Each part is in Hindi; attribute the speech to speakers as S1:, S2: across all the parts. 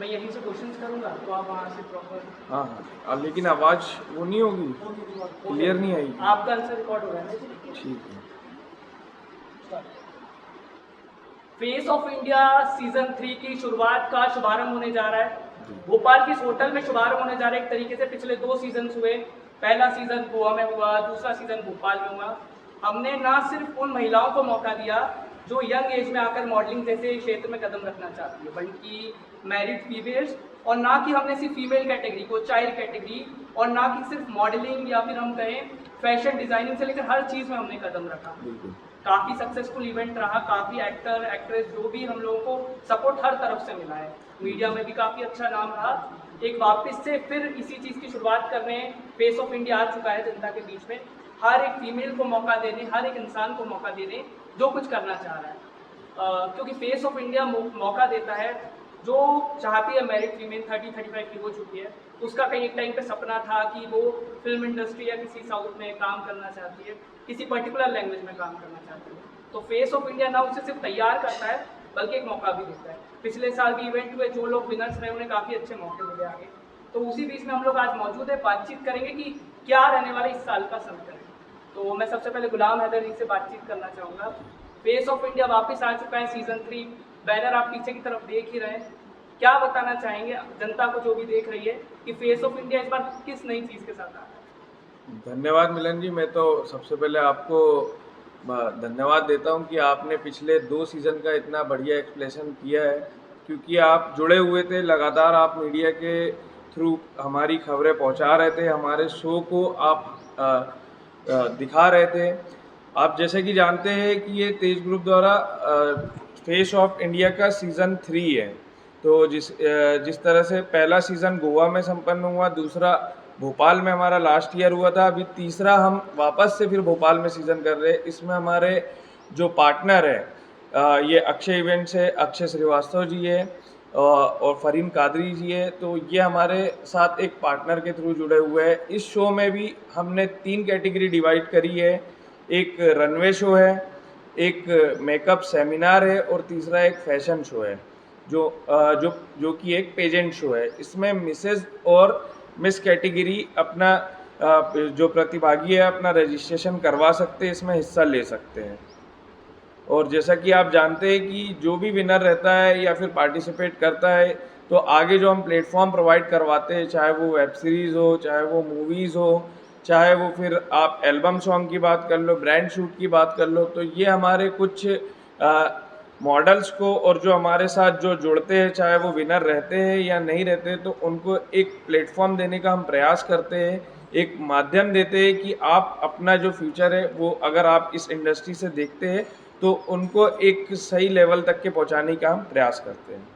S1: मैं यहीं से क्वेश्चंस करूँगा तो आप वहाँ से प्रॉपर।
S2: हाँ हाँ, लेकिन आवाज़ वो नहीं होगी, क्लियर नहीं आएगी।
S1: आपका आंसर रिकॉर्ड हो रहा है ना?
S2: ठीक है।
S1: फेस ऑफ इंडिया सीजन 3 की शुरुआत का शुभारंभ होने जा रहा है।
S2: जी।
S1: भोपाल की इस होटल में शुभारंभ होने जा रहा है। एक तरीके से पिछले 2 सीजन हुए। पहला सीजन गोवा में हुआ, दूसरा सीजन भोपाल में हुआ। हमने ना सिर्फ उन महिलाओं को मौका दिया जो यंग एज में आकर मॉडलिंग जैसे क्षेत्र में कदम रखना चाहती है, बल्कि मैरिड फीमेल्स, और ना कि हमने सिर्फ फीमेल कैटेगरी को, चाइल्ड कैटेगरी, और ना कि सिर्फ मॉडलिंग या फिर हम कहें फैशन डिजाइनिंग से लेकर हर चीज़ में हमने कदम रखा।
S2: बिल्कुल।
S1: काफ़ी सक्सेसफुल इवेंट रहा। काफ़ी एक्टर एक्ट्रेस जो भी हम लोगों को सपोर्ट हर तरफ से मिला है। मीडिया में भी काफ़ी अच्छा नाम रहा। एक वापस से फिर इसी चीज़ की शुरुआत करने फेस ऑफ इंडिया आ चुका है जनता के बीच में। हर एक फीमेल को मौका देने, हर एक इंसान को मौका देने जो कुछ करना चाह रहा है। क्योंकि फेस ऑफ इंडिया मौका देता है जो चाहती है मैरिड फीमेल 30-35 की हो चुकी है, उसका कहीं एक टाइम पे सपना था कि वो फिल्म इंडस्ट्री या किसी साउथ में काम करना चाहती है, किसी पर्टिकुलर लैंग्वेज में काम करना चाहती है। तो फेस ऑफ इंडिया ना उसे सिर्फ तैयार करता है बल्कि एक मौका भी देता है। पिछले साल भी इवेंट हुए, जो लोग विनर्स रहे उन्हें काफ़ी अच्छे मौके मिले आगे। तो उसी बीच में हम लोग आज मौजूद है, बातचीत करेंगे कि क्या रहने वाला इस साल का समीकरण। तो मैं सबसे पहले गुलाम हैदर जी से बातचीत करना चाहूँगा। फेस ऑफ इंडिया वापस आ चुका है सीजन 3, बैनर आप पीछे की तरफ देख ही रहे हैं। क्या बताना चाहेंगे जनता को जो भी देख रही है कि फेस ऑफ इंडिया इस बार किस नई चीज़ के साथ आ रहा है?
S2: धन्यवाद मिलन जी। मैं तो सबसे पहले आपको धन्यवाद देता हूं कि आपने पिछले 2 सीज़न का इतना बढ़िया एक्सप्लेनेशन किया है, क्योंकि आप जुड़े हुए थे लगातार। आप मीडिया के थ्रू हमारी खबरें पहुंचा रहे थे, हमारे शो को आप दिखा रहे थे। आप जैसे कि जानते हैं कि ये तेज ग्रुप द्वारा फेस ऑफ इंडिया का सीज़न 3 है। तो जिस तरह से पहला सीज़न गोवा में संपन्न हुआ, दूसरा भोपाल में हमारा लास्ट ईयर हुआ था, अभी तीसरा हम वापस से फिर भोपाल में सीज़न कर रहे हैं। इसमें हमारे जो पार्टनर है, ये अक्षय इवेंट से अक्षय श्रीवास्तव जी है और फरीन कादरी जी है। तो ये हमारे साथ एक पार्टनर के थ्रू जुड़े हुए हैं। इस शो में भी हमने 3 कैटेगरी डिवाइड करी है। एक रनवे शो है, एक मेकअप सेमिनार है और तीसरा एक फैशन शो है, जो कि एक पेजेंट शो है। इसमें मिसेज और मिस कैटेगरी अपना जो प्रतिभागी है अपना रजिस्ट्रेशन करवा सकते हैं, इसमें हिस्सा ले सकते हैं। और जैसा कि आप जानते हैं कि जो भी विनर रहता है या फिर पार्टिसिपेट करता है, तो आगे जो हम प्लेटफॉर्म प्रोवाइड करवाते हैं, चाहे वो वेब सीरीज़ हो, चाहे वो मूवीज़ हो, चाहे वो फिर आप एल्बम सॉन्ग की बात कर लो, ब्रांड शूट की बात कर लो, तो ये हमारे कुछ मॉडल्स को और जो हमारे साथ जो जुड़ते हैं, चाहे वो विनर रहते हैं या नहीं रहते, तो उनको एक प्लेटफॉर्म देने का हम प्रयास करते हैं, एक माध्यम देते हैं कि आप अपना जो फ्यूचर है वो अगर आप इस इंडस्ट्री से देखते हैं तो उनको एक सही लेवल तक के पहुंचाने का हम प्रयास करते हैं।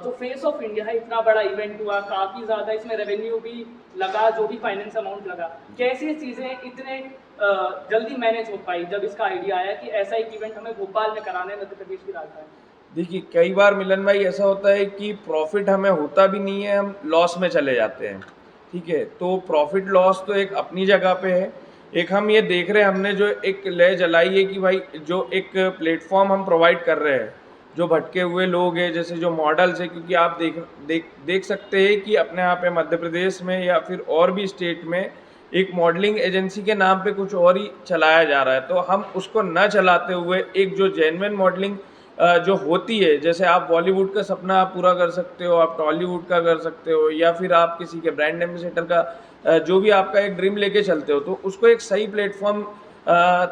S1: जो फेस ऑफ इंडिया है, इतना बड़ा इवेंट हुआ, काफ़ी ज़्यादा इसमें रेवेन्यू भी लगा, जो भी फाइनेंस अमाउंट लगा, कैसे चीज़ें इतने जल्दी मैनेज हो पाई जब इसका आइडिया आया कि ऐसा एक इवेंट हमें भोपाल में कराना है, मध्य प्रदेश की राजधानी?
S2: देखिए, कई बार मिलन भाई ऐसा होता है कि प्रॉफिट हमें होता भी नहीं है, हम लॉस में चले जाते हैं। ठीक है, तो प्रॉफिट लॉस तो एक अपनी जगह पे है। एक हम ये देख रहे हैं, हमने जो एक लय जलाई है कि भाई जो एक प्लेटफॉर्म हम प्रोवाइड कर रहे हैं, जो भटके हुए लोग हैं, जैसे जो मॉडल्स हैं, क्योंकि आप देख सकते हैं कि अपने यहाँ पे मध्य प्रदेश में या फिर और भी स्टेट में एक मॉडलिंग एजेंसी के नाम पे कुछ और ही चलाया जा रहा है। तो हम उसको न चलाते हुए एक जो जेन्युइन मॉडलिंग जो होती है, जैसे आप बॉलीवुड का सपना आप पूरा कर सकते हो, आप टॉलीवुड का कर सकते हो, या फिर आप किसी के ब्रांड एम्बेसडर का जो भी आपका एक ड्रीम लेके चलते हो, तो उसको एक सही प्लेटफॉर्म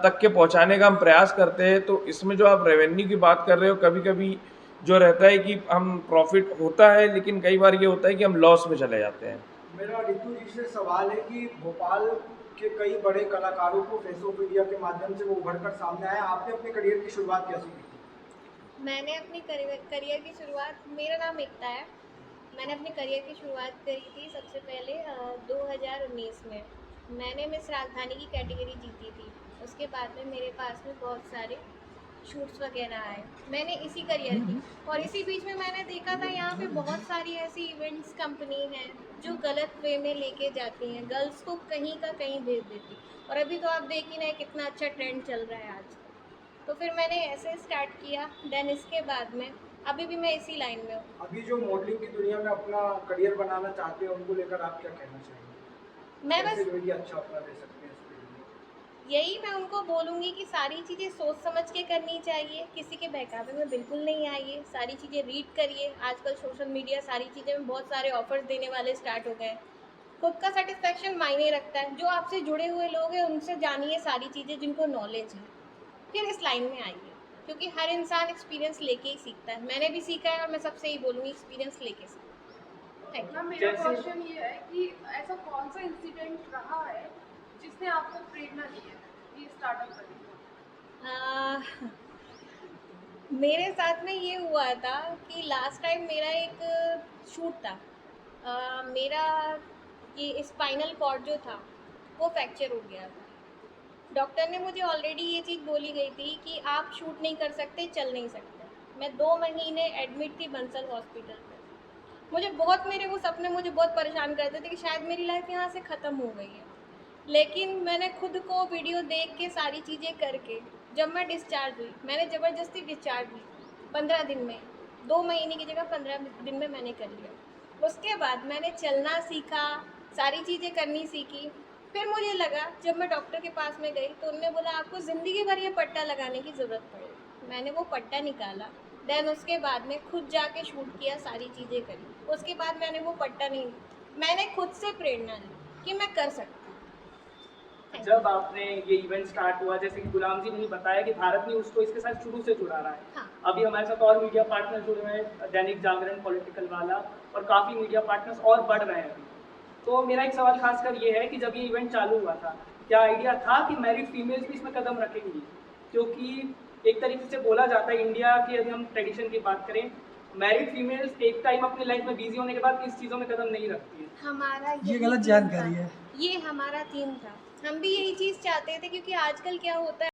S2: तक के पहुंचाने का हम प्रयास करते हैं। तो इसमें जो आप रेवेन्यू की बात कर रहे हो, कभी कभी जो रहता है कि हम प्रॉफिट होता है, लेकिन कई बार ये होता है कि हम लॉस में चले जाते हैं।
S3: मेरा रितु जी से सवाल है कि भोपाल के कई बड़े कलाकारों को फेस ऑफ इंडिया के माध्यम से वो उभर कर सामने आया। आपने अपने करियर की शुरुआत कैसे की थी?
S4: मैंने अपनी करियर की शुरुआत, मेरा नाम एकता है। मैंने अपनी करियर की शुरुआत करी थी सबसे पहले 2019 में। मैंने मिस राजधानी की कैटेगरी जीती थी। उसके बाद में मेरे पास में बहुत सारे शूट्स वगैरह आए, मैंने इसी करियर की। और इसी बीच में मैंने देखा था यहाँ पे बहुत सारी ऐसी इवेंट्स कंपनी हैं जो गलत वे में लेके जाती हैं, गर्ल्स को कहीं का कहीं भेज देती। और अभी तो आप देख ही रहे हैं कितना अच्छा ट्रेंड चल रहा है आज। तो फिर मैंने ऐसे स्टार्ट किया। देन इसके बाद में अभी भी मैं इसी लाइन में हूँ।
S3: अभी जो मॉडलिंग की दुनिया में अपना करियर बनाना चाहते हैं उनको लेकर आप क्या कहना चाहेंगे?
S4: मैं
S3: कैसे
S4: बस
S3: जो ये अच्छा अपना दे सकते हैं इस फील्ड में?
S4: यही मैं उनको बोलूँगी कि सारी चीज़ें सोच समझ के करनी चाहिए, किसी के बहकावे में बिल्कुल नहीं आइए, सारी चीज़ें रीड करिए। आजकल सोशल मीडिया सारी चीज़ें में बहुत सारे ऑफर्स देने वाले स्टार्ट हो गए हैं। खुद का सेटिस्फेक्शन मायने रखता है। जो आपसे जुड़े हुए लोग हैं उनसे जानिए सारी चीज़ें जिनको नॉलेज है, फिर इस लाइन में आइए, क्योंकि हर इंसान एक्सपीरियंस लेके ही सीखता है। मैंने भी सीखा है और मैं सबसे यही बोलूँगी, एक्सपीरियंस लेके सीखो। Thank you.
S5: मैम मेरा
S1: जैसे-
S5: क्वेश्चन ये है कि ऐसा कौन सा इंसिडेंट रहा है जिसने आपको प्रेरणा दी है ये स्टार्टअप करने की?
S4: आ, मेरे साथ में ये हुआ था कि लास्ट टाइम मेरा एक शूट था। मेरा ये स्पाइनल कॉर्ड जो था वो फ्रैक्चर हो गया था। डॉक्टर ने मुझे ऑलरेडी ये चीज़ बोली गई थी कि आप शूट नहीं कर सकते, चल नहीं सकते। मैं 2 महीने एडमिट थी बंसल हॉस्पिटल में। मुझे बहुत, मेरे वो सपने मुझे बहुत परेशान करते थे कि शायद मेरी लाइफ यहाँ से ख़त्म हो गई है। लेकिन मैंने खुद को वीडियो देख के सारी चीज़ें करके जब मैं डिस्चार्ज हुई, मैंने ज़बरदस्ती डिस्चार्ज हुई 15 दिन में, 2 महीने की जगह 15 दिन में मैंने कर लिया। उसके बाद मैंने चलना सीखा, सारी चीज़ें करनी सीखी। फिर मुझे लगा, जब मैं डॉक्टर के पास में गई तो उन्होंने बोला आपको ज़िंदगी भर ये पट्टा लगाने की ज़रूरत पड़ेगी। मैंने वो पट्टा निकाला, देन उसके बाद में खुद जाके शूट किया, सारी चीज़ें करी। उसके बाद मैंने वो पट्टा नहीं, मैंने खुद से प्रेरणा ली कि मैं कर सकती हूँ।
S1: जब आपने ये इवेंट स्टार्ट हुआ, जैसे कि गुलाम जी ने ही बताया कि भारत न्यूज़ को इसके साथ शुरू से जुड़ा रहा है।
S4: हाँ।
S1: अभी हमारे साथ और मीडिया पार्टनर जुड़े हुए हैं, दैनिक जागरण, पॉलिटिकल वाला, और काफ़ी मीडिया पार्टनर्स और बढ़ रहे हैं अभी। तो मेरा एक सवाल खासकर ये है कि जब ये इवेंट चालू हुआ था, क्या आइडिया था कि मैरिड फीमेल्स भी इसमें कदम रखेंगी? क्योंकि एक तरीके से बोला जाता है इंडिया की, यदि हम ट्रेडिशन की बात करें, मैरिड फीमेल्स एक टाइम अपनी लाइफ में बिजी होने के बाद इस चीज़ों में कदम नहीं रखती है।
S4: हमारा
S6: ये
S4: यही
S6: गलत
S4: थीम
S6: जानकारी
S4: था।
S6: है।
S4: ये हमारा थीम था। हम भी यही चीज़ चाहते थे, क्योंकि आजकल क्या होता है